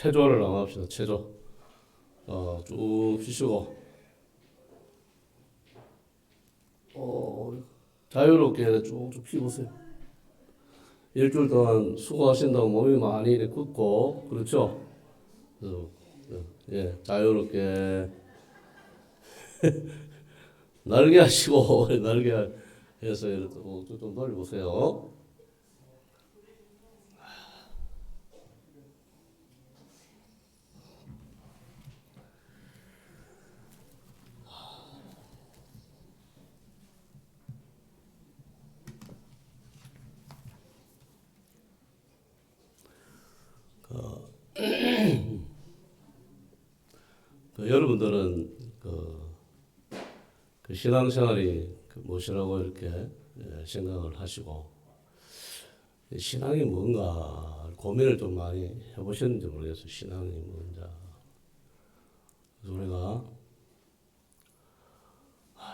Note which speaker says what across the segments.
Speaker 1: 체조를 한번 합시다. 체조. 쭉 쉬시고, 자유롭게 쭉쭉 피보세요. 일주일 동안 수고하신다고 몸이 많이 이렇게 굳고, 그렇죠? 그래서, 예, 자유롭게 날개 하시고, 날개 해서 이렇게 좀 돌려보세요. 여러분들은 그 신앙생활이 무엇이라고 이렇게 생각을 하시고, 신앙이 뭔가 고민을 좀 많이 해보셨는지 모르겠어요. 신앙이 뭔지. 그래서 우리가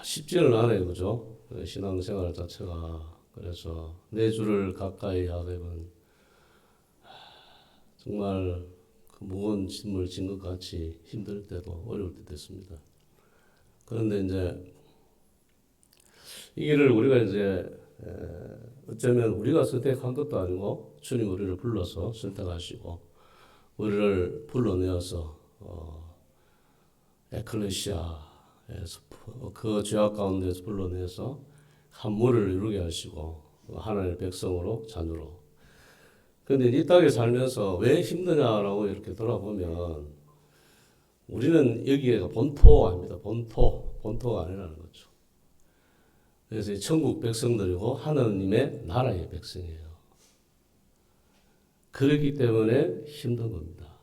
Speaker 1: 쉽지는 않아요, 그죠? 신앙생활 자체가. 그래서 내 주를 가까이 하려면 정말 그 무거운 짐을 진 것 같이 힘들 때도 어려울 때도 있습니다. 그런데 이제 이 길을 우리가 이제 어쩌면 우리가 선택한 것도 아니고 주님 우리를 불러서 선택하시고 우리를 불러내어서 에클레시아에서 그 죄악 가운데서 불러내서 한 무리를 이루게 하시고 하나님의 백성으로 자녀로. 그런데 이 땅에 살면서 왜 힘드냐라고 이렇게 돌아보면 우리는 여기가 본토가 아닙니다. 본토가 아니라는 거죠. 그래서 천국 백성들이고 하나님의 나라의 백성이에요. 그렇기 때문에 힘든 겁니다.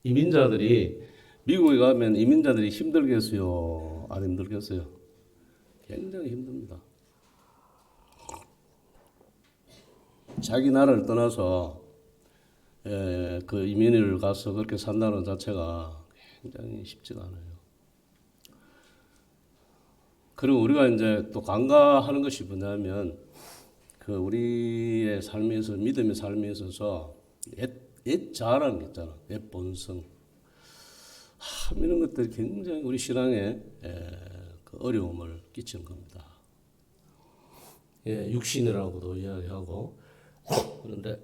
Speaker 1: 이민자들이 미국에 가면 이민자들이 힘들겠어요? 안 힘들겠어요? 굉장히 힘듭니다. 자기 나라를 떠나서 그 이민을 가서 그렇게 산다는 자체가 굉장히 쉽지가 않아요. 그리고 우리가 이제 또 간과하는 것이 뭐냐면 그 우리의 삶에서 믿음의 삶에 있어서 옛 자아라는 게 있잖아. 옛 본성. 이런 것들이 굉장히 우리 신앙에 그 어려움을 끼치는 겁니다. 예, 육신이라고도 이야기하고 그런데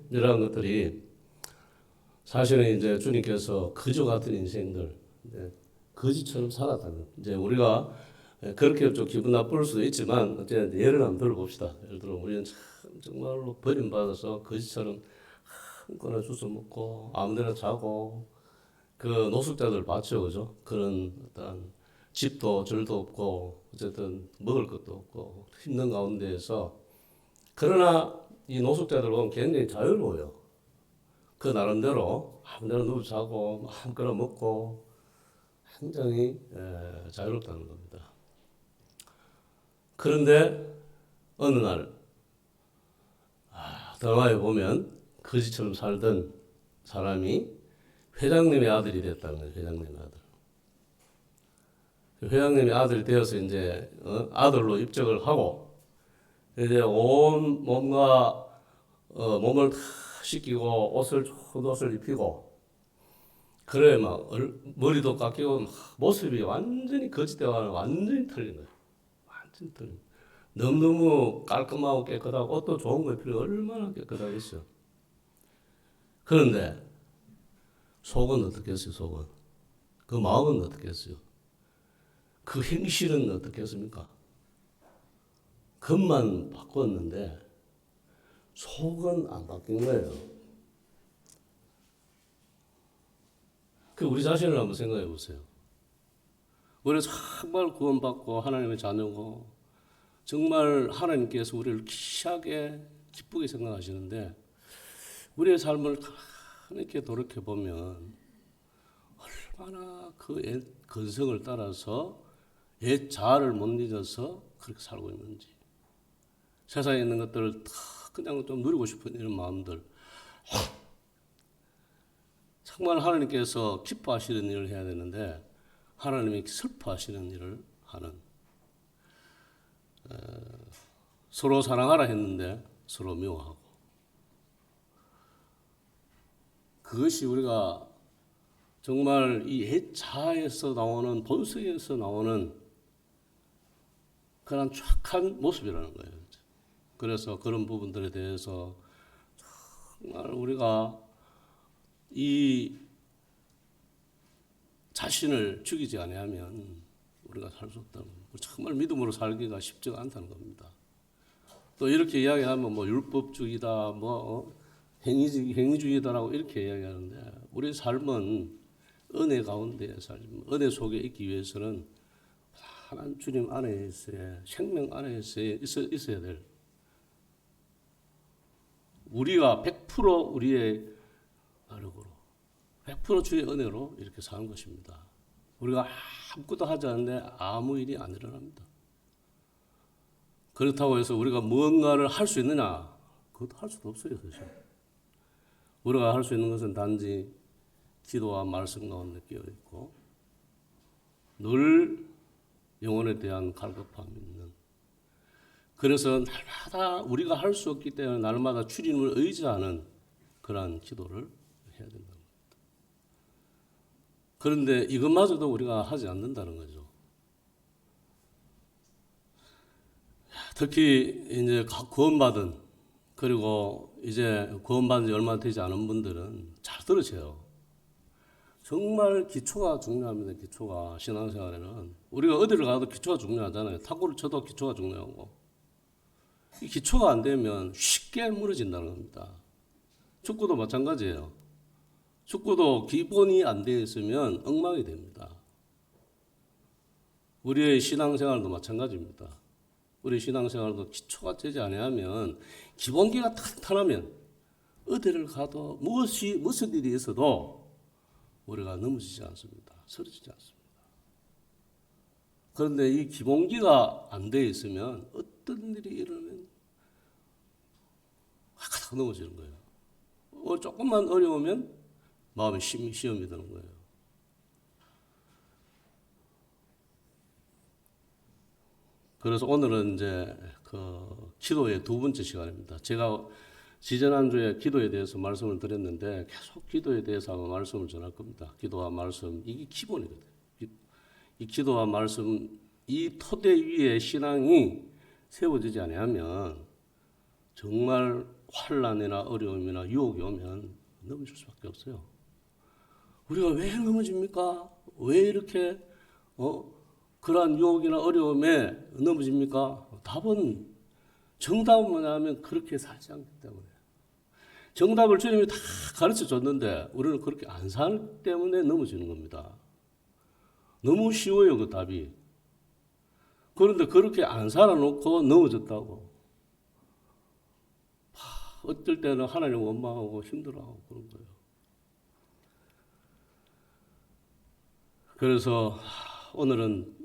Speaker 1: 이러한 것들이 사실은 이제 주님께서 그저 같은 인생들 거지처럼 살았다는 이제 우리가 그렇게 좀 기분 나쁠 수도 있지만 어쨌든 예를 한번 들어봅시다. 예를 들어 우리는 참 정말로 버림받아서 거지처럼 아무거나 주워 먹고 아무데나 자고 그 노숙자들 봤죠, 그죠? 그런 어떤 집도 절도 없고 어쨌든 먹을 것도 없고 힘든 가운데에서 그러나 이 노숙자들 보면 굉장히 자유로워요. 그 나름대로 아무데나 누워 자고 아무거나 먹고 굉장히 자유롭다는 겁니다. 그런데 어느 날 드라마에 보면 거지처럼 살던 사람이 회장님의 아들이 됐다는 거예요. 회장님의 아들. 회장님의 아들이 되어서 이제 아들로 입적을 하고 이제 온 몸과 몸을 다 씻기고 좋은 옷을 입히고 그래 막 머리도 깎이고 막 모습이 완전히 거짓대와는 완전히 틀린 거예요. 완전히 틀린. 너무너무 깔끔하고 깨끗하고 옷도 좋은 거 입히고 얼마나 깨끗하겠어요. 그런데 속은 어떻겠어요? 속은 그 마음은 어떻겠어요? 그 행실은 어떻겠습니까? 겉만 바꿨는데 속은 안 바뀐 거예요. 그 우리 자신을 한번 생각해 보세요. 우리 정말 구원받고 하나님의 자녀고 정말 하나님께서 우리를 귀하게 기쁘게 생각하시는데 우리의 삶을 이렇게 돌이켜 보면 얼마나 그 옛 근성을 따라서 옛 자아를 못 잊어서 그렇게 살고 있는지 세상에 있는 것들을 다 그냥 좀 누리고 싶은 이런 마음들 정말 하나님께서 기뻐하시는 일을 해야 되는데 하나님이 슬퍼하시는 일을 하는 서로 사랑하라 했는데 서로 미워하고 그것이 우리가 정말 이 옛자에서 나오는 본성에서 나오는 그런 착한 모습이라는 거예요. 그래서 그런 부분들에 대해서 정말 우리가 이 자신을 죽이지 아니하면 우리가 살 수 없다는 거예요. 정말 믿음으로 살기가 쉽지가 않다는 겁니다. 또 이렇게 이야기하면 뭐 율법주의다, 뭐 행위주의다라고 이렇게 이야기하는데 우리 삶은 은혜 가운데 은혜 속에 있기 위해서는 하나님 주님 안에 생명 안에 있어야 될 우리가 100% 우리의 노력으로 100% 주의 은혜로 이렇게 사는 것입니다. 우리가 아무것도 하지 않는데 아무 일이 안 일어납니다. 그렇다고 해서 우리가 무언가를 할 수 있느냐? 그것도 할 수도 없어요. 사실. 우리가 할 수 있는 것은 단지 기도와 말씀 가운데 끼어 있고 늘 영혼에 대한 갈급함이 있는. 그래서 날마다 우리가 할 수 없기 때문에 날마다 주님을 의지하는 그러한 기도를 해야 된다는 겁니다. 그런데 이것마저도 우리가 하지 않는다는 거죠. 특히 이제 구원받은 그리고 이제 구원받은 지 얼마 되지 않은 분들은 잘 들으세요. 정말 기초가 중요합니다. 기초가 신앙생활에는 우리가 어디를 가도 기초가 중요하잖아요. 탁구를 쳐도 기초가 중요하고 이 기초가 안 되면 쉽게 무너진다는 겁니다. 축구도 마찬가지예요. 축구도 기본이 안 되어 있으면 엉망이 됩니다. 우리의 신앙생활도 마찬가지입니다. 우리 신앙생활도 기초가 되지 아니하면 기본기가 탄탄하면 어디를 가도 무슨 일이 있어도 우리가 넘어지지 않습니다. 쓰러지지 않습니다. 그런데 이 기본기가 안 되어 있으면 어떤 일이 일어나면 확 넘어지는 거예요. 조금만 어려우면 마음에 시험이 드는 거예요. 그래서 오늘은 이제 그 기도의 두 번째 시간입니다. 제가 지지난주에 기도에 대해서 말씀을 드렸는데 계속 기도에 대해서 아마 말씀을 전할 겁니다. 기도와 말씀, 이게 기본이거든요. 이 기도와 말씀, 이 토대 위에 신앙이 세워지지 아니하면 정말 환난이나 어려움이나 유혹이 오면 넘어질 수밖에 없어요. 우리가 왜 넘어집니까? 왜 이렇게 그러한 유혹이나 어려움에 넘어집니까? 답은 정답은 뭐냐면 그렇게 살지 않기 때문에. 정답을 주님이 다 가르쳐 줬는데 우리는 그렇게 안 사기 때문에 넘어지는 겁니다. 너무 쉬워요, 그 답이. 그런데 그렇게 안 살아놓고 넘어졌다고. 어떨 때는 하나님 원망하고 힘들어하고 그런 거예요. 그래서 오늘은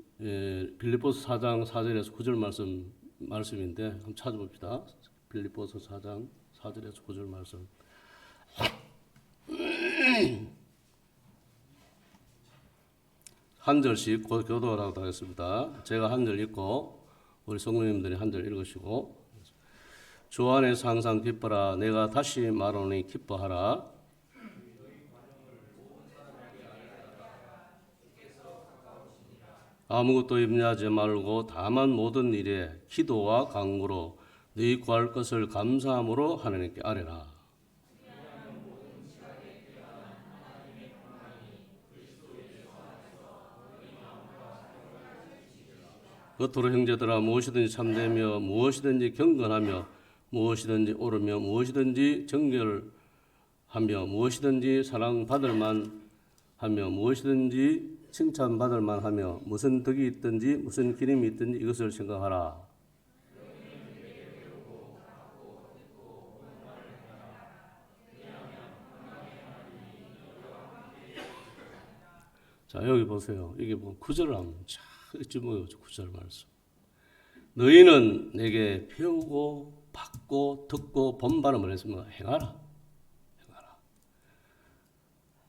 Speaker 1: 빌립보서 4장 4절에서 9절 말씀인데 한번 찾아봅시다. 빌립보서 4장 4절에서 9절 말씀. 한 절씩 교도하도록 하겠습니다. 제가 한 절 읽고 우리 성도님들이 한 절 읽으시고. 주 안에서 항상 기뻐라. 내가 다시 말하노니 기뻐하라. 아무것도 염려하지 말고 다만 모든 일에 기도와 간구로 너희 구할 것을 감사함으로 하나님께 아뢰라. 겉으로 형제들아 무엇이든지 참되며 무엇이든지 경건하며 무엇이든지 옳으며 무엇이든지 정결하며 무엇이든지 사랑받을 만하며 무엇이든지 칭찬받을 만하며 무슨 덕이 있든지 무슨 기림이 있든지 이것을 생각하라. 자, 여기 보세요. 이게 뭐 구절을 하면 참 어찌 뭐요, 구절 말씀. 너희는 내게 배우고 받고 듣고 본 바를 말했습니다. 행하라.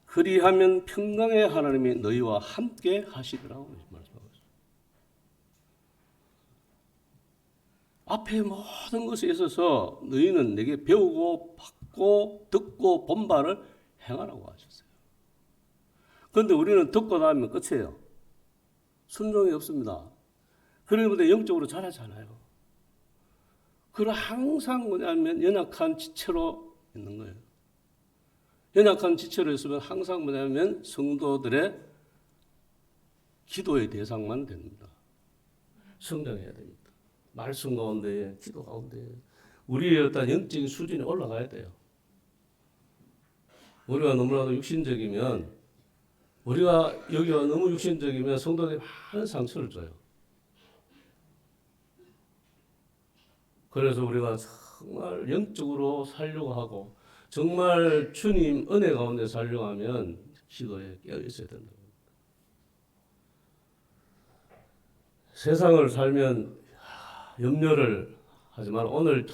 Speaker 1: 그리하면 평강의 하나님이 너희와 함께 하시리라고 말씀하고 있습니다. 앞에 모든 것에 있어서 너희는 내게 배우고 받고 듣고 본 바를 행하라고 하셨어요. 그런데 우리는 듣고 나면 끝이에요. 순종이 없습니다. 그러는데 영적으로 자라잖아요. 그리고 항상 뭐냐면 연약한 지체로 있는 거예요. 연약한 지체로 있으면 항상 뭐냐면 성도들의 기도의 대상만 됩니다. 성장해야 됩니다. 말씀 가운데, 기도 가운데 우리의 어떤 영적인 수준이 올라가야 돼요. 우리가 너무나도 육신적이면, 우리가 여기가 너무 육신적이면 성도들이 많은 상처를 줘요. 그래서 우리가 정말 영적으로 살려고 하고 정말 주님 은혜 가운데 살려고 하면 기도에 깨어 있어야 된다. 세상을 살면 염려를 하지만 오늘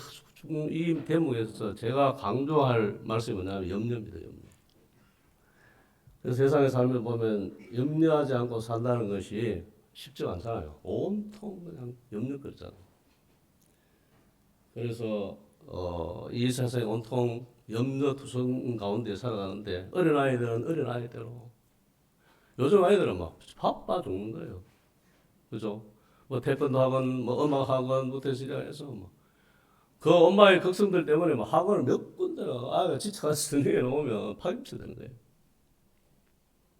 Speaker 1: 이 대목에서 제가 강조할 말씀이 뭐냐면 염려입니다. 염려. 그래서 세상에 살면 보면 염려하지 않고 산다는 것이 쉽지 않잖아요. 온통 그냥 염려거리잖아요. 그래서 이 세상에 온통 염려투성 가운데 살아가는데 어린아이들은 어린아이대로 요즘 아이들은 막 바빠 죽는 거예요. 그죠? 뭐 태권도 학원, 뭐 음악 학원부터 시작해서 뭐 그 엄마의 걱정들 때문에 뭐 학원을 몇 군데가 아이가 지쳐가서 등에 놓으면 파김치 되는 거예요.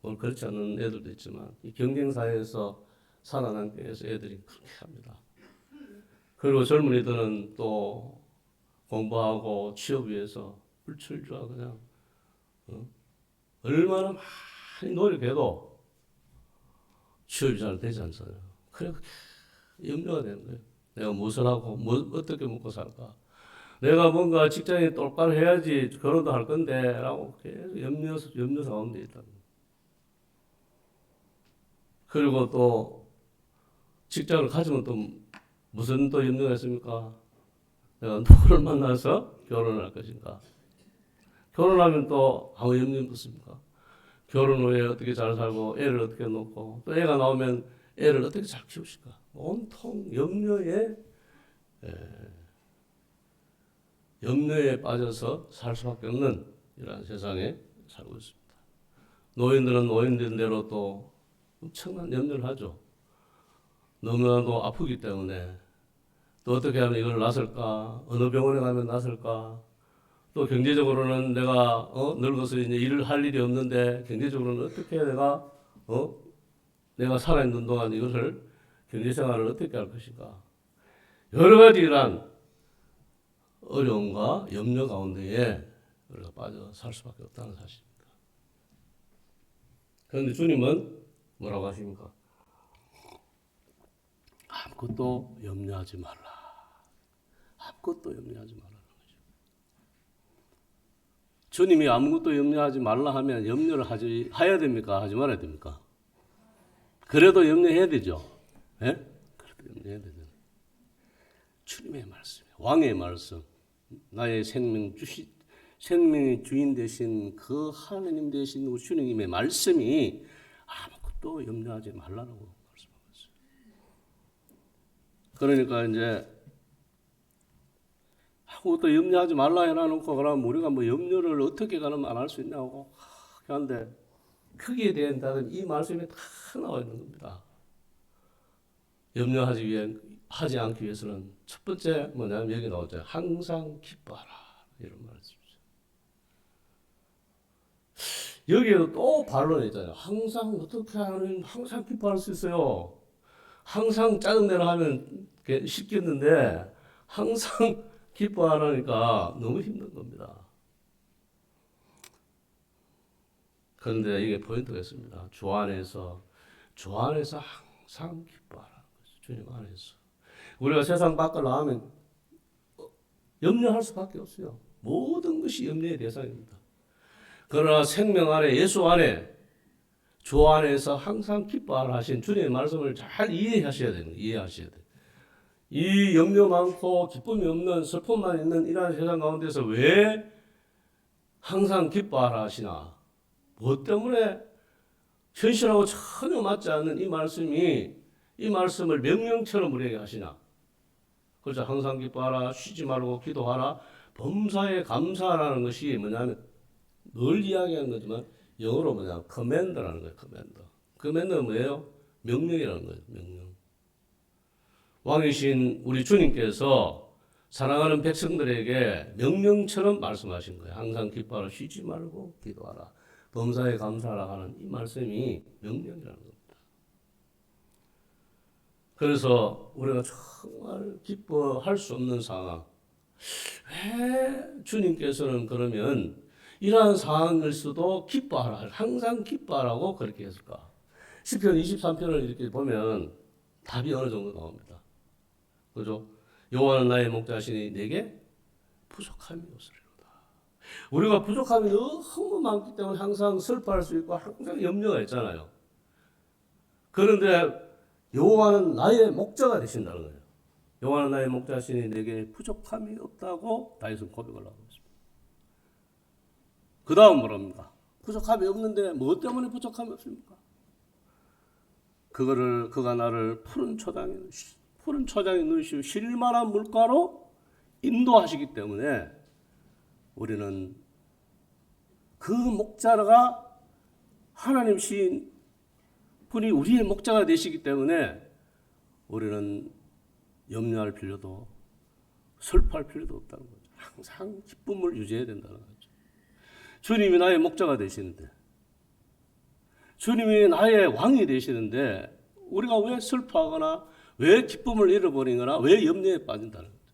Speaker 1: 오늘 그렇지 않은 애들도 있지만 이 경쟁사회에서 살아남기 위해서 애들이 그렇게 합니다. 그리고 젊은이들은 또 공부하고 취업 위해서 불철주야 그냥 얼마나 많이 노력해도 취업이 잘 되지 않잖아요. 그래 염려가 되는 거예요. 내가 무엇을 하고 어떻게 먹고 살까? 내가 뭔가 직장에 똑바로 해야지 결혼도 할 건데 라고 계속 염려 가운데 있다. 그리고 또 직장을 가지면 또 무슨 또 염려가 있습니까? 내가 누구를 만나서 결혼할 것인가? 결혼하면 또 아무 염려 없습니까? 결혼 후에 어떻게 잘 살고 애를 어떻게 놓고 또 애가 나오면 애를 어떻게 잘 키우실까? 온통 염려에 빠져서 살 수밖에 없는 이러한 세상에 살고 있습니다. 노인들은 노인들대로 또 엄청난 염려를 하죠. 너무나도 아프기 때문에 또 어떻게 하면 이걸 낫을까? 어느 병원에 가면 낫을까? 또 경제적으로는 내가 늙어서 이제 일을 할 일이 없는데 경제적으로는 어떻게 내가 살아있는 동안 이것을 경제생활을 어떻게 할 것인가? 여러 가지 이런 어려움과 염려 가운데에 우리가 빠져 살 수밖에 없다는 사실입니다. 그런데 주님은 뭐라고 하십니까? 아무것도 염려하지 말라. 아무것도 염려하지 말라는 거죠. 주님이 아무것도 염려하지 말라 하면 염려를 해야 됩니까? 하지 말아야 됩니까? 그래도 염려해야 되죠. 예? 그래도 염려해야 되잖아요. 주님의 말씀, 왕의 말씀, 나의 생명의 주인 되신 그 하나님 되신 우리 주님의 말씀이 아무것도 염려하지 말라고 말씀하고 있어요. 그러니까 이제 아무것도 염려하지 말라 해놔놓고 그러면 우리가 뭐 염려를 어떻게 가면 안 할 수 있냐고 하는데 거기에 대한 답은 이 말씀에 다 나와 있는 겁니다. 하지 않기 위해서는 첫 번째 뭐냐면 여기 나오죠. 항상 기뻐하라 이런 말씀이죠. 여기에도 또 반론이 있잖아요. 항상 어떻게 하면 항상 기뻐할 수 있어요. 항상 짜증내라 하면 쉽겠는데 항상 기뻐하라니까 너무 힘든 겁니다. 그런데 이게 포인트가 있습니다. 주 안에서 항상 기뻐하라는 거죠. 주님 안에서. 우리가 세상 밖을 나가면 염려할 수밖에 없어요. 모든 것이 염려의 대상입니다. 그러나 생명 안에 예수 안에 주 안에서 항상 기뻐하라 하신 주님의 말씀을 잘 이해하셔야 돼요. 이 염려 많고 기쁨이 없는 슬픔만 있는 이러한 세상 가운데서 왜 항상 기뻐하라 하시나? 무엇 때문에 현실하고 전혀 맞지 않는 이 말씀을 명령처럼 우리에게 하시나? 그래서 항상 기뻐하라, 쉬지 말고 기도하라, 범사에 감사하라는 것이 뭐냐면 늘 이야기하는 거지만 영어로 뭐냐 커맨더라는 거예요. 커맨더. 커맨더는 뭐예요? 명령이라는 거예요. 명령. 왕이신 우리 주님께서 사랑하는 백성들에게 명령처럼 말씀하신 거예요. 항상 기뻐하라, 쉬지 말고 기도하라, 범사에 감사하라 하는 이 말씀이 명령이라는 겁니다. 그래서 우리가 정말 기뻐할 수 없는 상황, 왜 주님께서는 그러면 이러한 상황일수도 기뻐하라, 항상 기뻐하라고 그렇게 했을까? 시편 23편을 이렇게 보면 답이 어느 정도 나옵니다. 그죠? 여호와는 나의 목자시니 내게 부족함이 없으리로다. 우리가 부족함이 너무 많기 때문에 항상 슬퍼할 수 있고 항상 염려가 있잖아요. 그런데 여호와는 나의 목자가 되신다는 거예요. 여호와는 나의 목자시니 내게 부족함이 없다고 다윗은 고백을 하고 있습니다. 그 다음 뭐랍니까? 부족함이 없는데 무엇 때문에 부족함이 없습니까? 그가 나를 푸른 초장에 넣으시고 쉴만한 물가로 인도하시기 때문에 우리는 그 목자가 하나님 신 분이 우리의 목자가 되시기 때문에 우리는 염려할 필요도 슬퍼할 필요도 없다는 거죠. 항상 기쁨을 유지해야 된다는 거죠. 주님이 나의 목자가 되시는데, 주님이 나의 왕이 되시는데 우리가 왜 슬퍼하거나 왜 기쁨을 잃어버리거나 왜 염려에 빠진다는 거죠.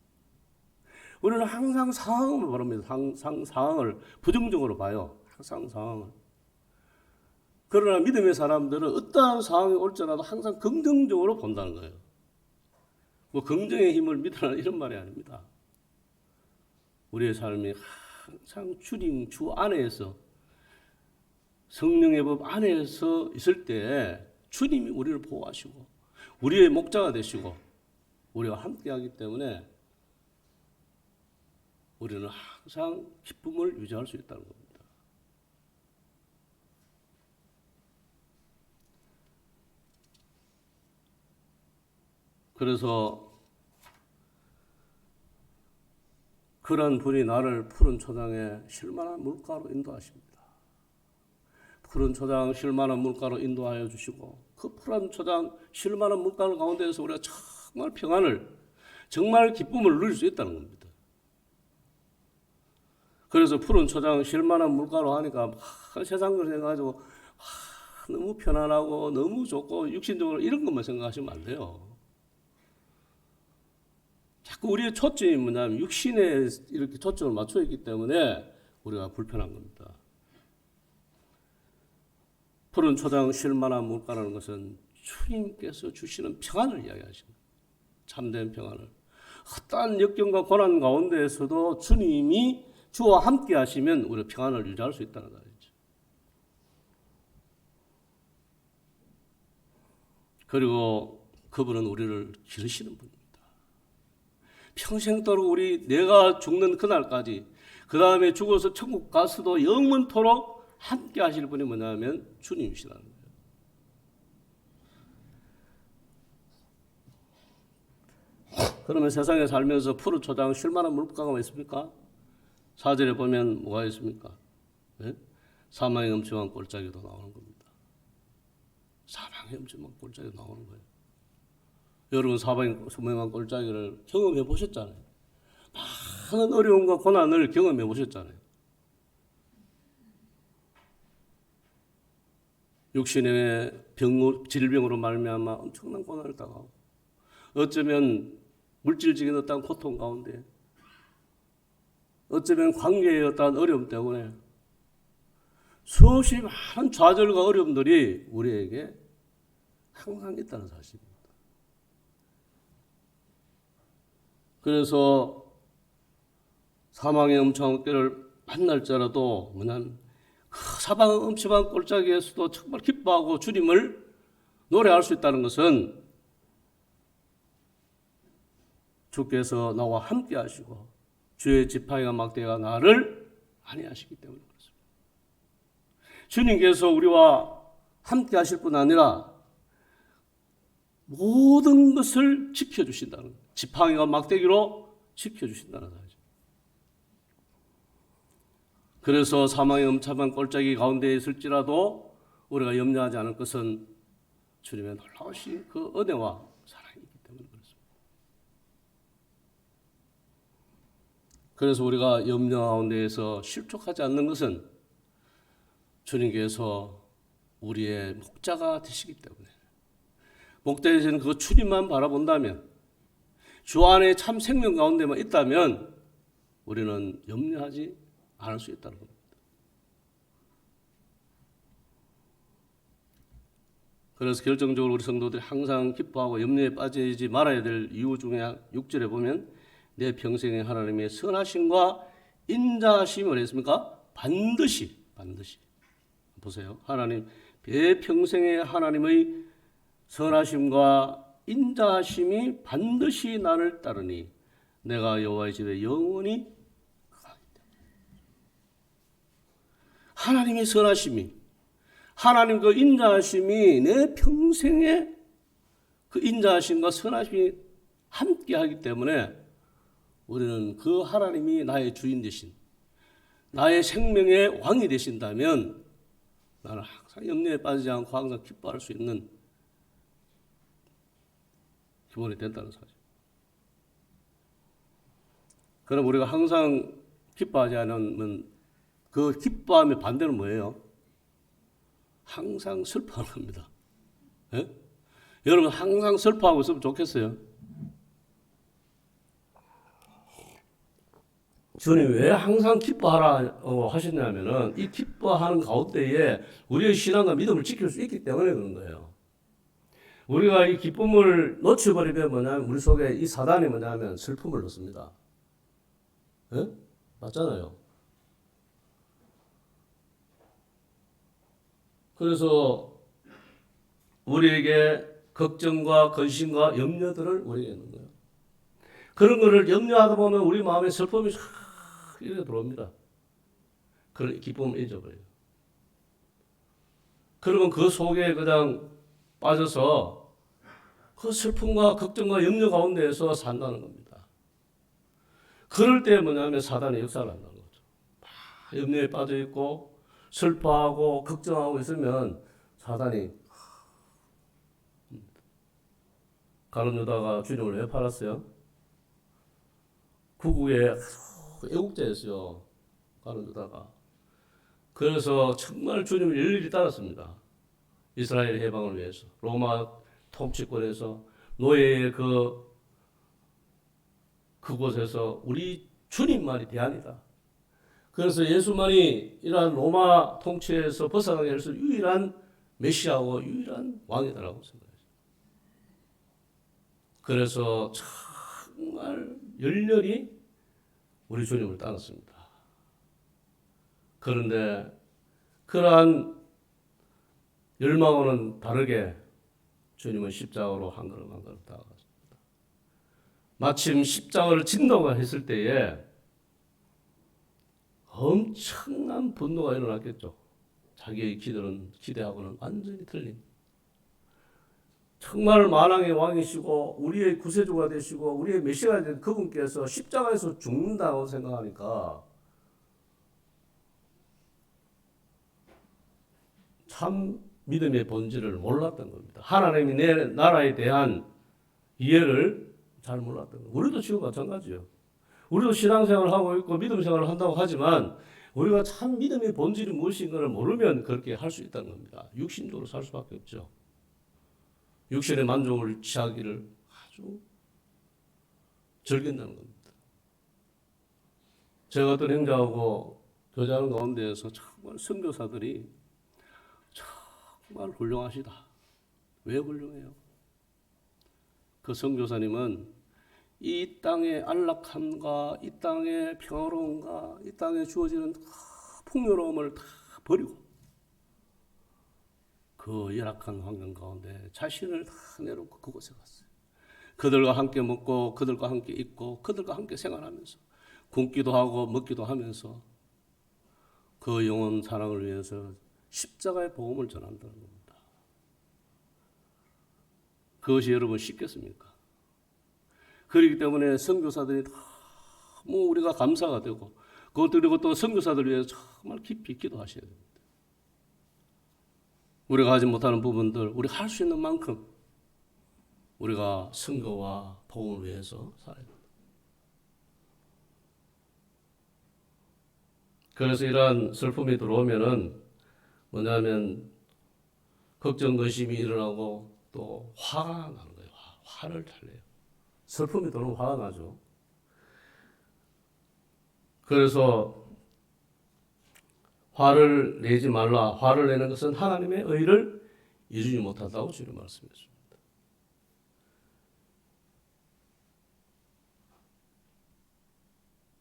Speaker 1: 우리는 항상 상황을 바랍니다. 항상 상황을 부정적으로 봐요. 항상 상황을. 그러나 믿음의 사람들은 어떠한 상황이 올지라도 항상 긍정적으로 본다는 거예요. 뭐 긍정의 힘을 믿으라 이런 말이 아닙니다. 우리의 삶이 항상 주님 주 안에서 성령의 법 안에서 있을 때 주님이 우리를 보호하시고 우리의 목자가 되시고 우리와 함께하기 때문에 우리는 항상 기쁨을 유지할 수 있다는 겁니다. 그래서 그런 분이 나를 푸른 초장에 쉴만한 물가로 인도하십니다. 푸른 초장 쉴만한 물가로 인도하여 주시고 그 푸른 초장 쉴만한 물가 가운데에서 우리가 정말 평안을 정말 기쁨을 누릴 수 있다는 겁니다. 그래서 푸른 초장 쉴만한 물가로 하니까 세상을 생각하고 너무 편안하고 너무 좋고 육신적으로 이런 것만 생각하시면 안 돼요. 자꾸 우리의 초점이 뭐냐면 육신에 이렇게 초점을 맞춰 있기 때문에 우리가 불편한 겁니다. 푸른 초장 쉴만한 물가라는 것은 주님께서 주시는 평안을 이야기하십니다. 참된 평안을. 어떠한 역경과 고난 가운데에서도 주님이 주와 함께 하시면 우리가 평안을 유지할 수 있다는 거죠. 그리고 그분은 우리를 기르시는 분입니다. 평생도록 내가 죽는 그날까지 그 다음에 죽어서 천국 가서도 영원토록 함께 하실 분이 뭐냐면 주님이시라는 거예요. 그러면 세상에 살면서 푸른 초장 쉴만한 물가가 있습니까? 4절에 보면 뭐가 있습니까? 네? 사망의 음침한 골짜기도 나오는 겁니다. 사망의 음침한 골짜기 나오는 거예요. 여러분 사망의 골짜기를 경험해 보셨잖아요. 많은 어려움과 고난을 경험해 보셨잖아요. 육신의 질병으로 말미암아 엄청난 고난을 당하고 어쩌면 물질적인 어떤 고통 가운데 어쩌면 관계의 어떤 어려움 때문에 수없이 많은 좌절과 어려움들이 우리에게 항상 있다는 사실입니다. 그래서 사망의 엄청난 꾀를 만날지라도 뭐냐면 그 사방의 엄침한 골짜기에서도 정말 기뻐하고 주님을 노래할 수 있다는 것은 주께서 나와 함께 하시고 주의 지팡이와 막대가 나를 안위하시기 때문에 그렇습니다. 주님께서 우리와 함께 하실 뿐 아니라 모든 것을 지켜주신다는 거예요. 지팡이와 막대기로 지켜주신다는 사실. 그래서 사망의 엄참한 골짜기 가운데 있을지라도 우리가 염려하지 않을 것은 주님의 놀라우신 그 은혜와 사랑이기 때문에 그렇습니다. 그래서 우리가 염려 가운데에서 실족하지 않는 것은 주님께서 우리의 목자가 되시기 때문에, 목자에서는 그 주님만 바라본다면, 주 안에 참 생명 가운데만 있다면 우리는 염려하지 않을 수 있다는 겁니다. 그래서 결정적으로 우리 성도들이 항상 기뻐하고 염려에 빠지지 말아야 될 이유 중에 6절에 보면 내 평생에 하나님의 선하심과 인자하심을 했습니까? 반드시 보세요. 하나님 내 평생에 하나님의 선하심과 인자하심이 반드시 나를 따르니 내가 여호와의 집에 영원히 가기 때문에. 하나님의 선하심이, 하나님 그 인자하심이 내 평생에 그 인자하심과 선하심이 함께하기 때문에 우리는 그 하나님이 나의 주인 되신, 나의 생명의 왕이 되신다면 나는 항상 염려에 빠지지 않고 항상 기뻐할 수 있는 기본이 된다는 사실. 그럼 우리가 항상 기뻐하지 않으면 그 기뻐함의 반대는 뭐예요? 항상 슬퍼하는 겁니다. 예? 여러분 항상 슬퍼하고 있으면 좋겠어요? 주님 왜 항상 기뻐하라 하셨냐면은 이 기뻐하는 가운데에 우리의 신앙과 믿음을 지킬 수 있기 때문에 그런 거예요. 우리가 이 기쁨을 놓쳐버리면 뭐냐면 우리 속에 이 사단이 뭐냐면 슬픔을 넣습니다. 예? 맞잖아요. 그래서 우리에게 걱정과 근심과 염려들을 우리에게 있는 거예요. 그런 거를 염려하다 보면 우리 마음에 슬픔이 이렇게 들어옵니다. 그런 기쁨을 잊어버려요. 그러면 그 속에 그냥 빠져서 그 슬픔과 걱정과 염려 가운데에서 산다는 겁니다. 그럴 때 뭐냐면 사단의 역사를 한다는 거죠. 염려에 빠져 있고 슬퍼하고 걱정하고 있으면 사단이 가룟 유다가 주님을 왜 팔았어요? 구구의 애국자였어요. 가룟 유다가. 그래서 정말 주님을 일일이 따랐습니다. 이스라엘 해방을 위해서. 로마 통치권에서 노예의 그곳에서 우리 주님만이 대안이다. 그래서 예수만이 이러한 로마 통치에서 벗어나게 할 수 있는 유일한 메시아고 유일한 왕이다라고 생각했어요. 그래서 정말 열렬히 우리 주님을 따랐습니다. 그런데 그러한 열망과는 다르게 주님은 십자가로 한 걸음 한 걸음 다가갔습니다. 마침 십자가를 진다고 했을 때에 엄청난 분노가 일어났겠죠. 자기의 기대하고는 완전히 틀린. 정말 만왕의 왕이시고 우리의 구세주가 되시고 우리의 메시아가 된 그분께서 십자가에서 죽는다고 생각하니까 참 믿음의 본질을 몰랐던 겁니다. 하나님이 내 나라에 대한 이해를 잘 몰랐던 겁니다. 우리도 지금 마찬가지예요. 우리도 신앙생활을 하고 있고 믿음 생활을 한다고 하지만 우리가 참 믿음의 본질이 무엇인가를 모르면 그렇게 할 수 있다는 겁니다. 육신적으로 살 수밖에 없죠. 육신의 만족을 취하기를 아주 즐긴다는 겁니다. 제가 어떤 행자하고 교제하는 가운데에서 정말 선교사들이 정말 훌륭하시다. 왜 훌륭해요? 그 선교사님은 이 땅의 안락함과 이 땅의 평화로움과 이 땅에 주어지는 풍요로움을 다 버리고 그 열악한 환경 가운데 자신을 다 내놓고 그곳에 갔어요. 그들과 함께 먹고 그들과 함께 있고 그들과 함께 생활하면서 굶기도 하고 먹기도 하면서 그 영혼 사랑을 위해서 십자가의 복음을 전한다는 겁니다. 그것이 여러분 쉽겠습니까? 그렇기 때문에 선교사들이 너무 우리가 감사가 되고 그리고 또 선교사들 위해서 정말 깊이 기도하셔야 됩니다. 우리가 하지 못하는 부분들, 우리가 할 수 있는 만큼 우리가 선교와 복음을 위해서 살아야 됩니다. 그래서 이러한 슬픔이 들어오면은 뭐냐면 걱정, 근심이 일어나고 또 화가 나는 거예요. 화를 탈래요. 슬픔이 들어오면 화가 나죠. 그래서 화를 내지 말라. 화를 내는 것은 하나님의 의를 이루지 못한다고 주님 말씀했습니다.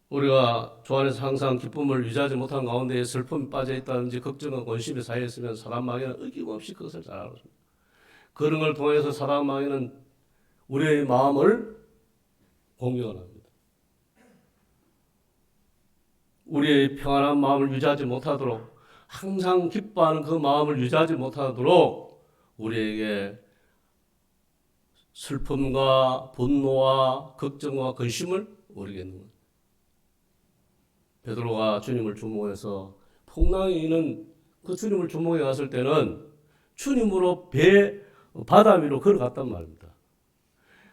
Speaker 1: 우리가 주 안에서 항상 기쁨을 유지하지 못한 가운데 슬픔이 빠져 있다든지 걱정과 권심이 쌓여 있으면 사단 마귀는 어김없이 그것을 잘 알아줍니다. 그런 걸 통해서 사단 마귀는 우리의 마음을 공격을 합니다. 우리의 평안한 마음을 유지하지 못하도록, 항상 기뻐하는 그 마음을 유지하지 못하도록 우리에게 슬픔과 분노와 걱정과 근심을 우리에게 있는 거예요. 베드로가 주님을 주목해서 풍랑이 그 주님을 주목해 갔을 때는 주님으로 바다 위로 걸어갔단 말입니다.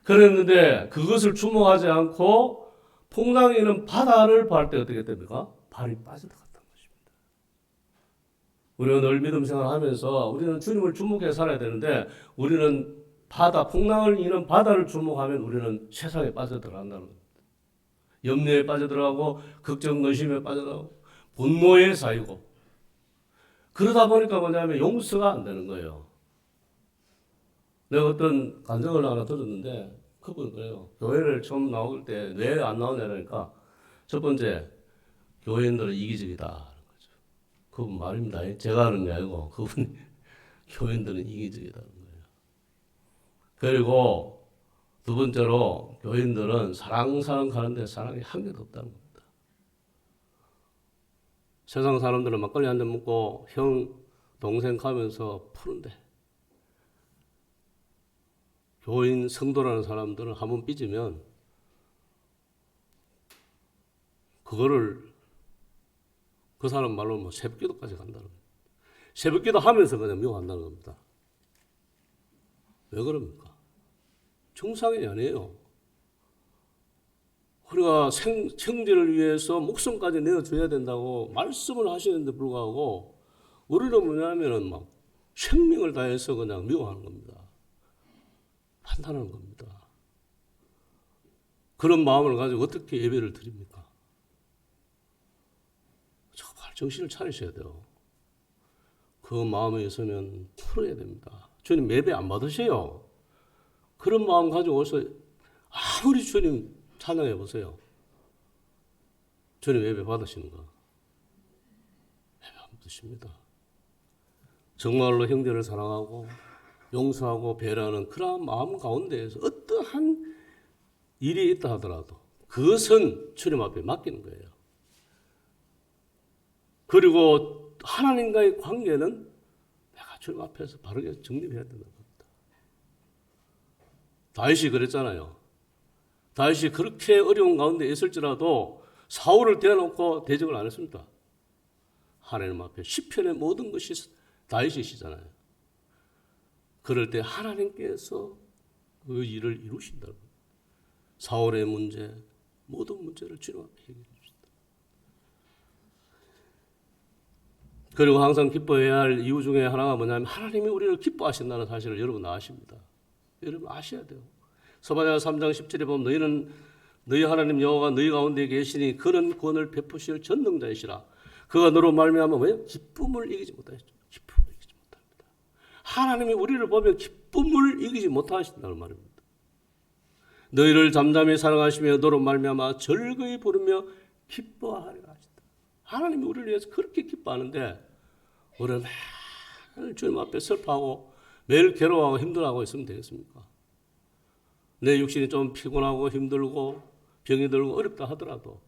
Speaker 1: 그랬는데 그것을 주목하지 않고 풍랑이는 바다를 밟을 때 어떻게 됩니까? 발이 빠져들어갔던 것입니다. 우리는 늘 믿음 생활을 하면서 우리는 주님을 주목해 살아야 되는데 우리는 풍랑을 이는 바다를 주목하면 우리는 세상에 빠져들어간다는 겁니다. 염려에 빠져들어가고 걱정, 근심에 빠져들어가고 분노에 쌓이고 그러다 보니까 뭐냐면 용서가 안 되는 거예요. 내가 어떤 간증을 하나 들었는데 그분 그래요. 교회를 처음 나올 때 왜 안 나오냐니까 첫 번째 교회인들은 이기적이다. 그분 말입니다. 제가 하는 게 아니고 그분 교회인들은 이기적이다는 거예요. 그리고 두 번째로 교인들은 사랑 가는데 사랑이 한 개도 없다는 겁니다. 세상 사람들은 막걸리 한 잔 먹고 형, 동생 가면서 푸는데 교인, 성도라는 사람들은 한번 삐지면 그거를 그 사람 말로 뭐 새벽기도까지 간다는 겁니다. 새벽기도 하면서 그냥 미워한다는 겁니다. 왜 그럽니까? 정상이 아니에요. 우리가 생제를 위해서 목숨까지 내어줘야 된다고 말씀을 하시는데 불구하고 우리는 뭐냐면은 막 생명을 다해서 그냥 미워하는 겁니다. 판단하는 겁니다. 그런 마음을 가지고 어떻게 예배를 드립니까? 정말 정신을 차리셔야 돼요. 그 마음에 있으면 풀어야 됩니다. 주님 예배 안 받으세요. 그런 마음 가지고 와서 아무리 주님 찬양해 보세요. 주님 예배 받으시는가? 예배 안 받으십니다. 정말로 형제를 사랑하고 용서하고 배려하는 그러한 마음 가운데에서 어떠한 일이 있다 하더라도 그것은 주님 앞에 맡기는 거예요. 그리고 하나님과의 관계는 내가 주님 앞에서 바르게 정립해야 된다는 겁니다. 다윗이 그랬잖아요. 다윗이 그렇게 어려운 가운데 있을지라도 사울을 대놓고 대적을 안 했습니다. 하나님 앞에 시편의 모든 것이 다윗이시잖아요. 그럴 때 하나님께서 그 일을 이루신다는 겁니다. 사울의 문제, 모든 문제를 주님 앞에 해결해 주신다. 그리고 항상 기뻐해야 할 이유 중에 하나가 뭐냐면 하나님이 우리를 기뻐하신다는 사실을 여러분 아십니다. 여러분 아셔야 돼요. 서바냐 3장 17에 보면 너희 하나님 여호와가 너희 가운데 계시니 그런 구원을 베푸실 전능자이시라. 그가 너로 말미암아 뭐예요? 기쁨을 이기지 못하셨죠. 기쁨을 이기지 못합니다. 하나님이 우리를 보면 기쁨을 이기지 못하신다는 말입니다. 너희를 잠잠히 사랑하시며 너로 말미암아 즐거이 부르며 기뻐하리라 하신다. 하나님이 우리를 위해서 그렇게 기뻐하는데 우리는 매일 주님 앞에 슬퍼하고 매일 괴로워하고 힘들어하고 있으면 되겠습니까? 내 육신이 좀 피곤하고 힘들고 병이 들고 어렵다 하더라도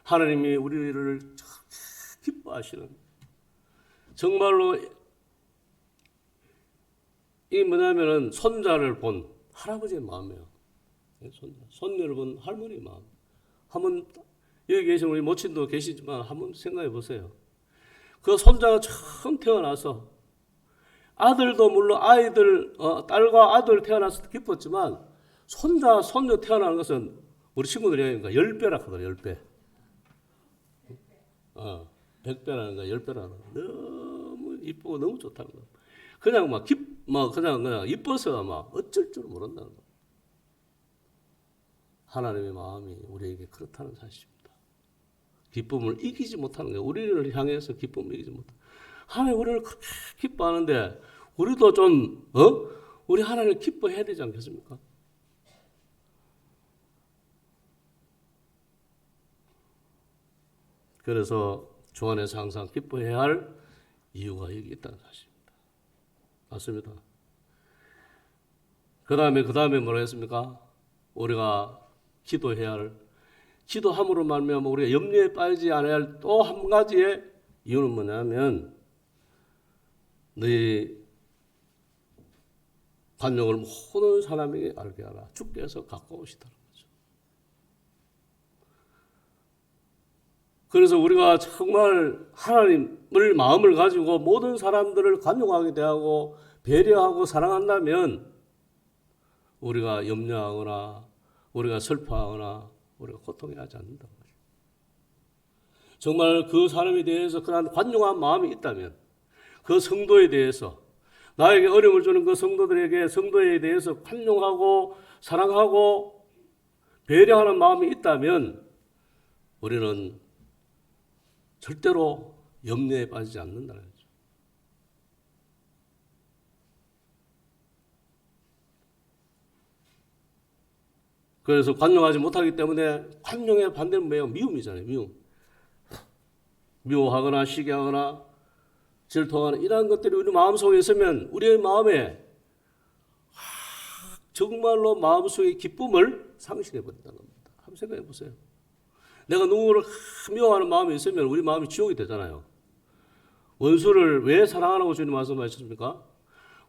Speaker 1: 하나님이 우리를 기뻐하시는 정말로 이 뭐냐면은 손자를 본 할아버지의 마음이에요. 손녀를 본 할머니의 마음. 한번 여기 계신 우리 모친도 계시지만 한번 생각해 보세요. 그 손자가 처음 태어나서 아들도 물론 딸과 아들 태어나서 기뻤지만 손자, 손녀 태어나는 것은 우리 친구들이 얘기하니까 10배라 하더라고요. 10배. 100배라는 거, 10배라는 거. 너무 이쁘고 너무 좋다는 거. 그냥 그냥 이뻐서 막 어쩔 줄 모른다는 거. 하나님의 마음이 우리에게 그렇다는 사실입니다. 기쁨을 이기지 못하는 거예요. 우리를 향해서 기쁨을 이기지 못하는 거예요. 하나님 우리를 그렇게 기뻐하는데 우리도 좀 우리 하나님을 기뻐해야 되지 않겠습니까? 그래서 주 안에서 항상 기뻐해야 할 이유가 여기 있다는 사실입니다. 맞습니다. 그 다음에 뭐라 했습니까? 우리가 기도해야 할, 기도함으로 말미암아 우리가 염려에 빠지지 않아야 할 또 한 가지의 이유는 뭐냐면 너희 관용을 모든 사람에게 알게 하라. 주께서 가까우시다는 거죠. 그래서 우리가 정말 하나님을 마음을 가지고 모든 사람들을 관용하게 대하고 배려하고 사랑한다면 우리가 염려하거나 우리가 슬퍼하거나 우리가 고통해하지 않는다는 거죠. 정말 그 사람에 대해서 그러한 관용한 마음이 있다면 그 성도에 대해서 나에게 어려움을 주는 그 성도에 대해서 관용하고 사랑하고 배려하는 마음이 있다면 우리는 절대로 염려에 빠지지 않는다는 거죠. 그래서 관용하지 못하기 때문에 관용의 반대는 뭐예요? 미움이잖아요. 미움. 미워하거나 시기하거나 질투하거나 이러한 것들이 우리 마음속에 있으면 우리의 마음에 정말로 마음속의 기쁨을 상실해버린다는 겁니다. 한번 생각해 보세요. 내가 누구를 미워하는 마음이 있으면 우리 마음이 지옥이 되잖아요. 원수를 왜 사랑하라고 주님 말씀하셨습니까?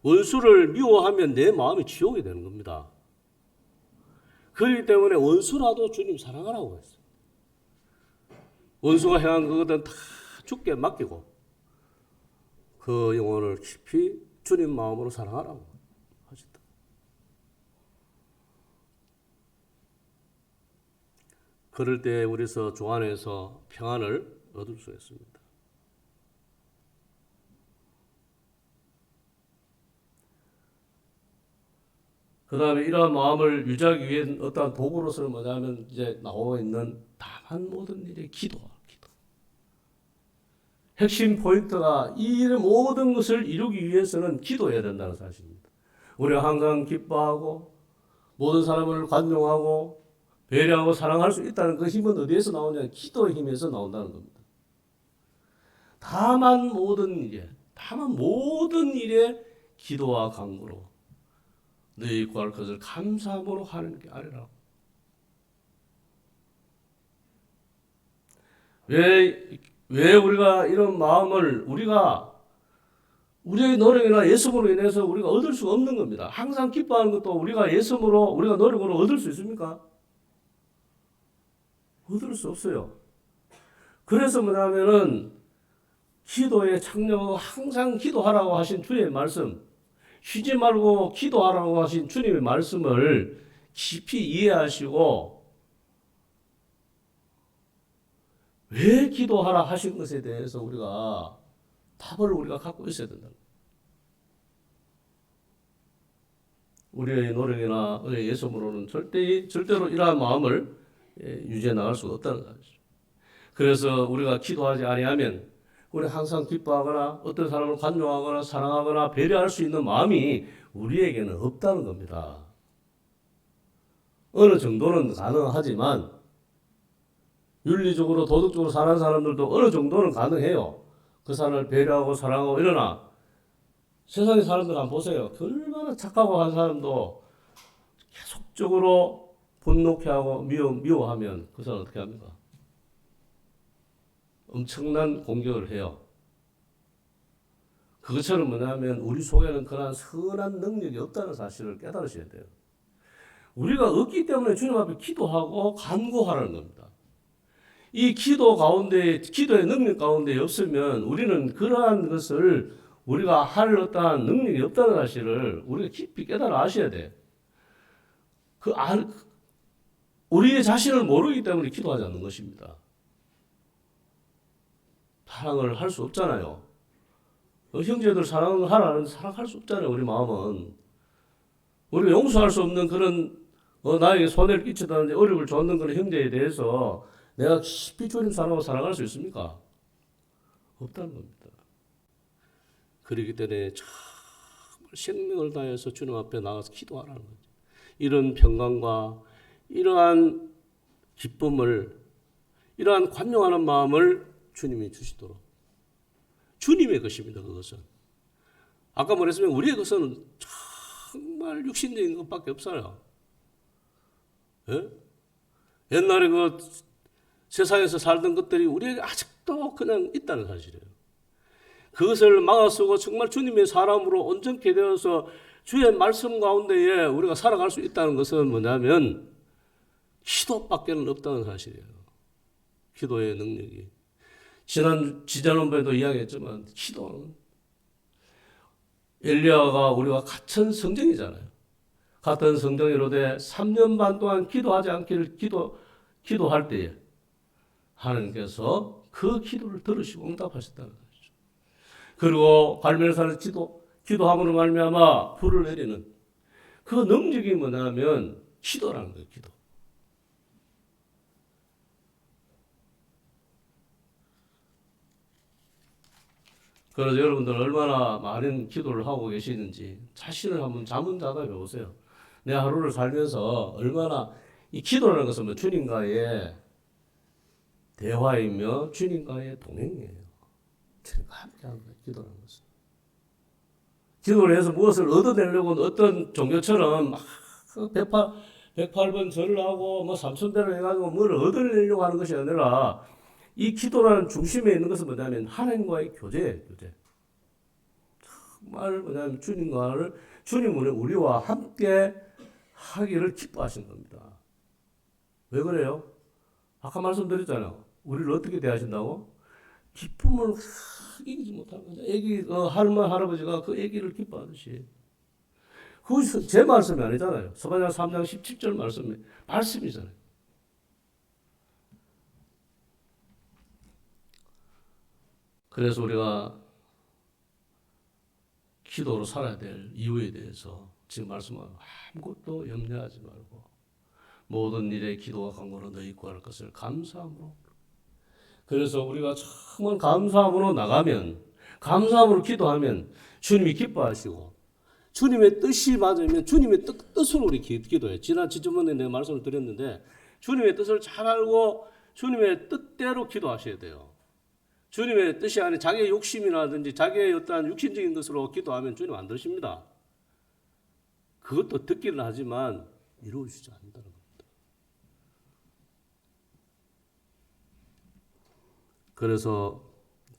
Speaker 1: 원수를 미워하면 내 마음이 지옥이 되는 겁니다. 그렇기 때문에 원수라도 주님 사랑하라고 했어요. 원수가 행한 그것은 다 주께 맡기고 그 영혼을 깊이 주님 마음으로 사랑하라고 하셨다. 그럴 때 우리서 주 안에서 평안을 얻을 수 있습니다. 그 다음에 이러한 마음을 유지하기 위한 어떠한 도구로서는 뭐냐면 이제 나오고 있는 다만 모든 일에 기도. 핵심 포인트가 이 모든 것을 이루기 위해서는 기도해야 된다는 사실입니다. 우리가 항상 기뻐하고 모든 사람을 관용하고 배려하고 사랑할 수 있다는 그 힘은 어디에서 나오냐? 기도의 힘에서 나온다는 겁니다. 다만 모든 일에 기도와 간구로 너희 구할 것을 감사함으로 하는 게 아니라고. 왜 우리가 이런 마음을 우리의 노력이나 예습으로 인해서 우리가 얻을 수가 없는 겁니다. 항상 기뻐하는 것도 우리가 예습으로 우리가 노력으로 얻을 수 있습니까? 얻을 수 없어요. 그래서 뭐냐면은 기도에 창녀 항상 기도하라고 하신 주님의 말씀, 쉬지 말고 기도하라고 하신 주님의 말씀을 깊이 이해하시고 왜 기도하라 하신 것에 대해서 우리가 답을 우리가 갖고 있어야 된다. 우리의 노력이나 우리의 예술으로는 절대로 이러한 마음을 유지해 나갈 수가 없다는 사실이죠. 그래서 우리가 기도하지 아니하면 우리 항상 기뻐하거나 어떤 사람을 관용하거나 사랑하거나 배려할 수 있는 마음이 우리에게는 없다는 겁니다. 어느 정도는 가능하지만 윤리적으로 도덕적으로 사는 사람들도 어느 정도는 가능해요. 그 사람을 배려하고 사랑하고 이러나 세상의 사람들 한번 보세요. 얼마나 착하고 한 사람도 계속적으로 분노케하고 미워하면 그 사람 어떻게 합니까? 엄청난 공격을 해요. 그것처럼 뭐냐면 우리 속에는 그런 선한 능력이 없다는 사실을 깨달으셔야 돼요. 우리가 없기 때문에 주님 앞에 기도하고 간구하라는 겁니다. 이 기도 가운데, 기도의 능력 가운데 없으면 우리는 그러한 것을 우리가 할 어떠한 능력이 없다는 사실을 우리가 깊이 깨달아 아셔야 돼. 우리의 자신을 모르기 때문에 기도하지 않는 것입니다. 사랑을 할 수 없잖아요. 형제들 사랑을 하라는 사랑할 수 없잖아요. 우리 마음은. 우리가 용서할 수 없는 그런 나에게 손해를 끼쳤다든지 어려움을 줬는 그런 형제에 대해서 내가 깊이 주님 사랑하고 사랑할 수 있습니까? 없다는 겁니다. 그렇기 때문에 정말 생명을 다해서 주님 앞에 나가서 기도하라는 거죠. 이런 평강과 이러한 기쁨을, 이러한 관용하는 마음을 주님이 주시도록. 주님의 것입니다. 그것은. 아까 말했으면 우리의 것은 정말 육신적인 것밖에 없어요. 예? 옛날에 그 세상에서 살던 것들이 우리에게 아직도 그냥 있다는 사실이에요. 그것을 막아서고 정말 주님의 사람으로 온전케 되어서 주의 말씀 가운데에 우리가 살아갈 수 있다는 것은 뭐냐면 기도밖에는 없다는 사실이에요. 기도의 능력이. 지난번에도 이야기했지만 기도는 엘리야가 우리가 같은 성정이잖아요. 같은 성정이로되 3년 반 동안 기도하지 않기를 기도할 때에 하나님께서 그 기도를 들으시고 응답하셨다는 거죠. 그리고 갈멜산에서 기도함으로 말미암아 불을 내리는 그 능력이 뭐냐면 기도라는 거예요. 기도. 그래서 여러분들 얼마나 많은 기도를 하고 계시는지 자신을 한번 자문자답해 보세요. 내 하루를 살면서 얼마나 이 기도라는 것은 뭐 주님과의 대화이며 주님과의 동행이에요. 주님과 함께하는 거예요. 기도라는 것은. 기도를 해서 무엇을 얻어내려고 어떤 종교처럼 막 108번 절을 하고 뭐 3,000배를 해가지고 뭘 얻어내려고 하는 것이 아니라 이 기도라는 중심에 있는 것은 뭐냐면 하나님과의 교제예요. 교제. 정말 뭐냐면 주님은 우리와 함께 하기를 기뻐하시는 겁니다. 왜 그래요? 아까 말씀드렸잖아요. 우리를 어떻게 대하신다고? 기쁨을 이기지 못하는 거죠. 애기 할머니 할아버지가 그 애기를 기뻐하듯이. 그것이 제 말씀이 아니잖아요. 서가냐 3장 17절 말씀이잖아요. 그래서 우리가 기도로 살아야 될 이유에 대해서 지금 말씀하고 아무것도 염려하지 말고 모든 일에 기도와 간구로 너희 구할 것을 감사함으로. 그래서 우리가 정말 감사함으로 나가면, 감사함으로 기도하면 주님이 기뻐하시고 주님의 뜻이 맞으면 주님의 뜻으로 우리 기도해요. 지난번에 내가 말씀을 드렸는데 주님의 뜻을 잘 알고 주님의 뜻대로 기도하셔야 돼요. 주님의 뜻이 아닌 자기의 욕심이라든지 자기의 어떠한 육신적인 것으로 기도하면 주님 안 들으십니다. 그것도 듣기는 하지만 이루어지지 않는다는 겁니다. 그래서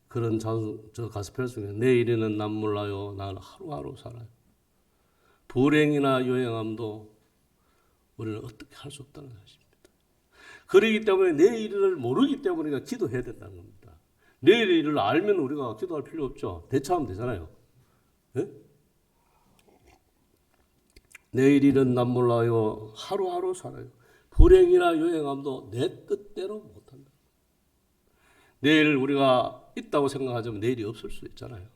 Speaker 1: 그런 저 가스펠 중에 내일에는 난 몰라요. 나는 하루하루 살아요. 불행이나 요행함도 우리는 어떻게 할 수 없다는 것입니다. 그러기 때문에 내일을 모르기 때문에 우리가 기도해야 된다는 겁니다. 내일 일을 알면 우리가 기도할 필요 없죠. 대처하면 되잖아요. 네? 내일 일은 난 몰라요. 하루하루 살아요. 불행이나 요행함도 내 뜻대로 못한다. 내일 우리가 있다고 생각하자면 내일이 없을 수 있잖아요.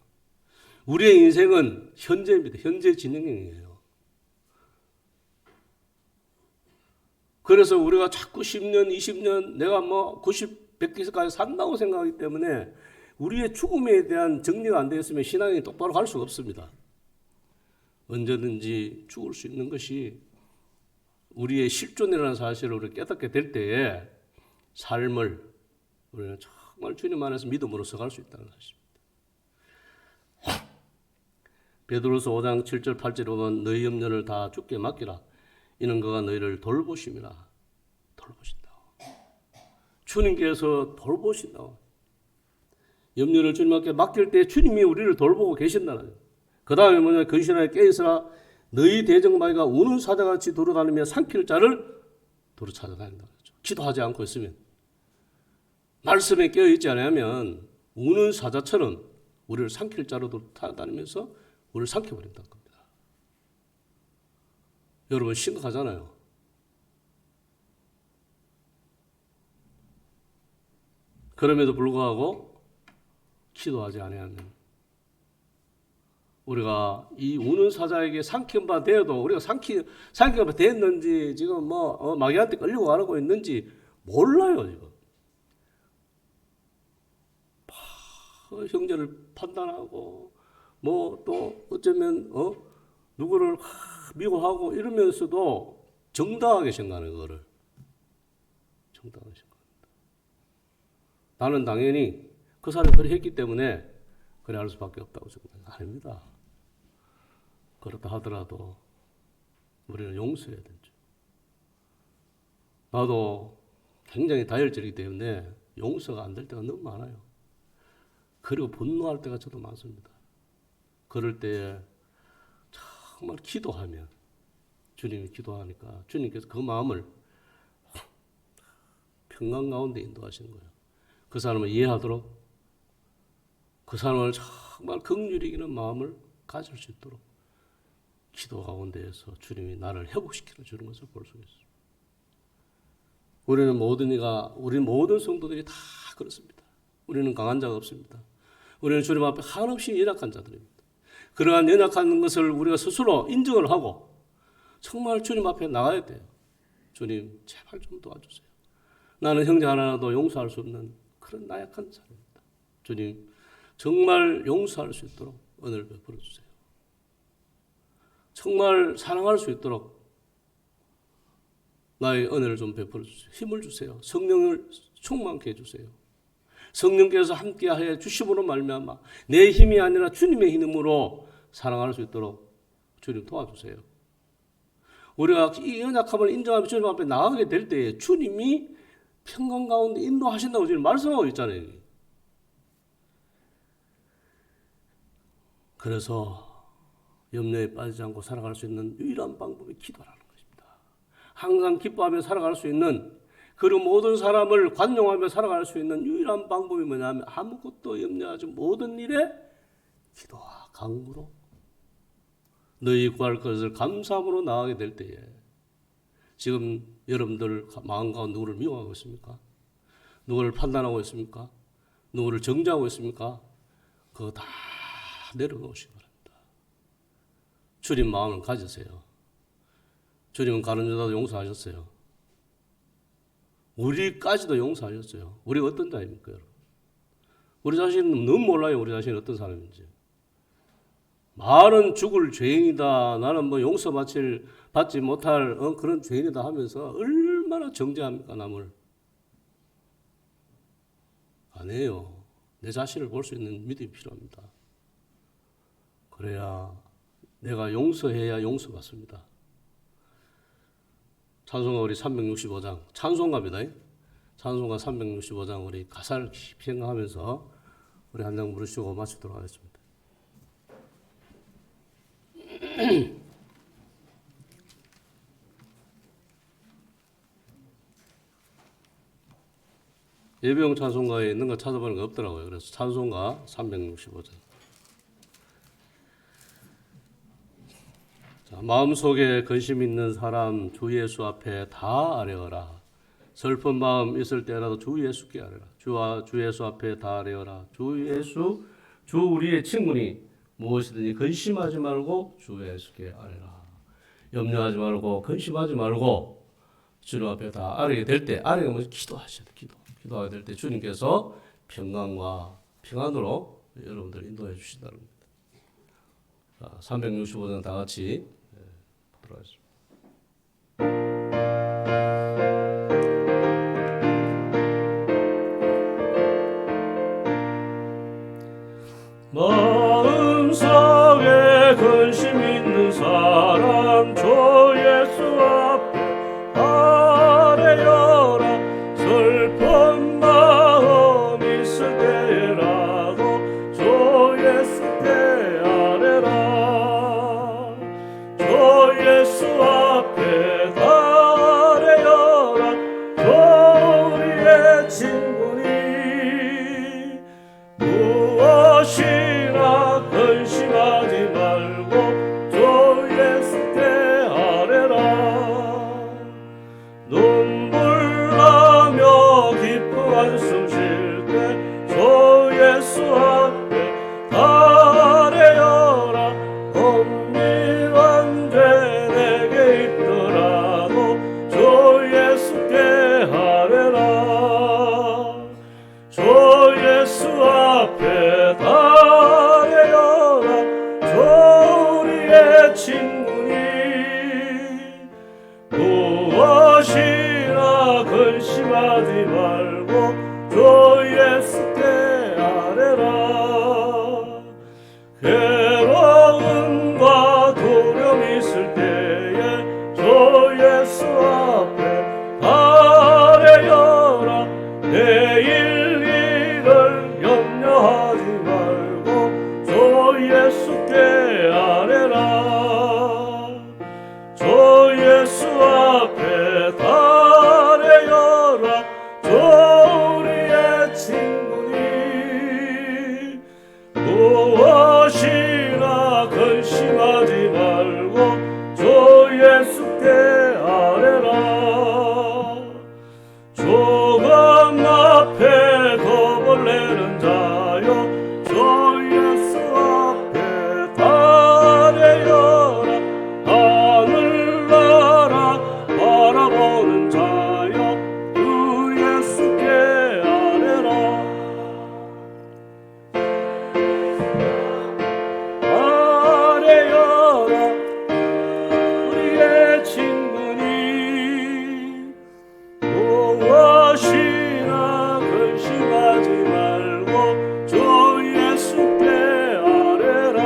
Speaker 1: 우리의 인생은 현재입니다. 현재 진행형이에요. 그래서 우리가 자꾸 10년, 20년 내가 뭐 90, 100기까지 산다고 생각하기 때문에 우리의 죽음에 대한 정리가 안 되었으면 신앙이 똑바로 갈 수가 없습니다. 언제든지 죽을 수 있는 것이 우리의 실존이라는 사실을 우리가 깨닫게 될 때에 삶을 우리는 정말 주님 안에서 믿음으로서 갈 수 있다는 것입니다. 베드로서 5장 7절 8절에 보면 너희 염려를 다 주께 맡기라. 이는 그가 너희를 돌보심이라. 돌보신다고. 주님께서 돌보신다고. 염려를 주님께 맡길 때 주님이 우리를 돌보고 계신다는 거예요. 그 다음에 뭐냐, 근신하여 깨있으라. 너희 대적마귀가 우는 사자같이 돌아다니며 삼킬 자를 도로 찾아다닌다는 거죠. 기도하지 않고 있으면 말씀에 깨어있지 않으면 우는 사자처럼 우리를 삼킬 자로도 타다니면서 우리를 삼켜버린다는 겁니다. 여러분 심각하잖아요. 그럼에도 불구하고 기도하지 않으면 우리가 이 우는 사자에게 삼킨 바 되어도 우리가 삼킨 바 됐는지 지금 마귀한테 끌리고 가고 있는지 몰라요 지금. 형제를 판단하고 또 어쩌면 누구를 미워하고 이러면서도 정당하게 생각하는 거를 정당하게 생각합니다. 나는 당연히 그 사람이 그래 했기 때문에 그래 할 수밖에 없다고 생각합니다. 아닙니다. 그렇다 하더라도 우리는 용서해야 되죠. 나도 굉장히 다혈질이기 때문에 용서가 안 될 때가 너무 많아요. 그리고 분노할 때가 저도 많습니다. 그럴 때에 정말 기도하면 주님이 기도하니까 주님께서 그 마음을 평강 가운데 인도하시는 거예요. 그 사람을 이해하도록 그 사람을 정말 긍휼히 여기는 마음을 가질 수 있도록 기도 가운데에서 주님이 나를 회복시켜 주는 것을 볼 수 있어요. 우리 모든 성도들이 다 그렇습니다. 우리는 강한 자가 없습니다. 우리는 주님 앞에 한없이 연약한 자들입니다. 그러한 연약한 것을 우리가 스스로 인정을 하고 정말 주님 앞에 나가야 돼요. 주님 제발 좀 도와주세요. 나는 형제 하나라도 용서할 수 없는 그런 나약한 사람입니다. 주님 정말 용서할 수 있도록 은혜를 베풀어 주세요. 정말 사랑할 수 있도록 나의 은혜를 좀 베풀어 주세요. 힘을 주세요. 성령을 충만케 해주세요. 성령께서 함께하여 주심으로 말미암아 내 힘이 아니라 주님의 힘으로 사랑할 수 있도록 주님 도와주세요. 우리가 이 연약함을 인정하며 주님 앞에 나가게 될 때에 주님이 평강 가운데 인도하신다고 지금 말씀하고 있잖아요. 그래서 염려에 빠지지 않고 살아갈 수 있는 유일한 방법이 기도라는 것입니다. 항상 기뻐하며 살아갈 수 있는 그리고 모든 사람을 관용하며 살아갈 수 있는 유일한 방법이 뭐냐면 아무것도 염려하지 모든 일에 기도와 간구로 너희 구할 것을 감사함으로 나가게 될 때에 지금 여러분들 마음 가운데 누구를 미워하고 있습니까? 누구를 판단하고 있습니까? 누구를 정죄하고 있습니까? 그거 다 내려놓으시기 바랍니다. 주님 마음을 가지세요. 주님은 가는 자도 용서하셨어요. 우리까지도 용서하셨어요. 우리가 어떤 자입니까, 여러분? 우리 자신은 너무 몰라요. 우리 자신이 어떤 사람인지. 말은 죽을 죄인이다. 나는 받지 못할 그런 죄인이다 하면서 얼마나 정죄합니까, 남을. 아니에요. 내 자신을 볼 수 있는 믿음이 필요합니다. 그래야 내가 용서해야 용서받습니다. 찬송가 우리 365장 찬송가입니다. 찬송가 365장 우리 가사를 깊이 생각하면서 우리 한 장 부르시고 마치도록 하겠습니다. 예배용 찬송가에 있는 거 찾아보는 거 없더라고요. 그래서 찬송가 365장. 자, 마음속에 근심 있는 사람 주 예수 앞에 다 아뢰어라. 슬픈 마음 있을 때라도 주 예수께 아뢰라. 주 예수 앞에 다 아뢰어라. 주 예수, 주 우리의 친구니 무엇이든지 근심하지 말고 주 예수께 아뢰라. 염려하지 말고 근심하지 말고 주님 앞에 다 아뢰게 될 때, 아뢰게 뭐지? 기도하셔야 돼. 기도하게 될 때 주님께서 평강과 평안으로 여러분들 인도해 주신다는 겁니다. 자, 365장 다 같이 보도록 하겠습니다. 마음속에 근심 있는 사람 주 예수 앞에 아뢰어라. 슬픈 마음 있을 때라도 주 예수께 아뢰라. 주 예수 앞에 다 아뢰어라. 주 우리의 친구니 예수 앞에 아뢰어라. 엄밀한 죄 내게 있더라도 주 예수께 아뢰라. 주 예수 앞에 아뢰어라. 주 우리의 친구니 무엇이나 근심하지 말고 주 예수께 아뢰라. 괴로움과 두려움 있을 때에 주 예수 앞에 아뢰어라. 내일 일을 염려하지 말고 주 예수께 아뢰라. 주 예수 앞에 아뢰어라. 주 우리의 친구니 무엇이나 근심하지 말고 주 예수께 아뢰라. 조금 앞에 겁을 내는 자여 주 예수 앞에 아뢰어라. 하늘나라 바라보는 자여 주 예수께 아뢰라. 아뢰어라. 우리의 친구니 무엇이나 근심하지 말고 주 예수께 아뢰라.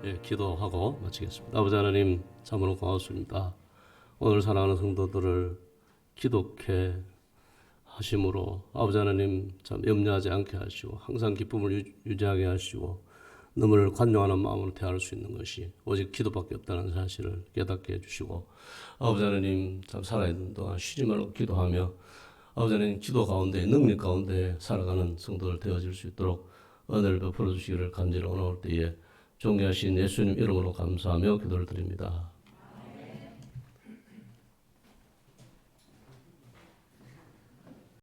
Speaker 1: 예, 기도하고 마치겠습니다. 아버지 하나님, 참으로 고맙습니다. 오늘 사랑하는 성도들을 기독해 하심으로 아버지 하나님 참 염려하지 않게 하시고 항상 기쁨을 유지하게 하시고 너무를 관용하는 마음으로 대할 수 있는 것이 오직 기도밖에 없다는 사실을 깨닫게 해주시고 아버지 하나님 참 살아있는 동안 쉬지 말고 기도하며 아버지 하나님 기도 가운데 능력 가운데 살아가는 성도들 되어질 수 있도록 은혜를 베풀어 주시기를 간절히 원할 때에 존귀하신 예수님 이름으로 감사하며 기도를 드립니다.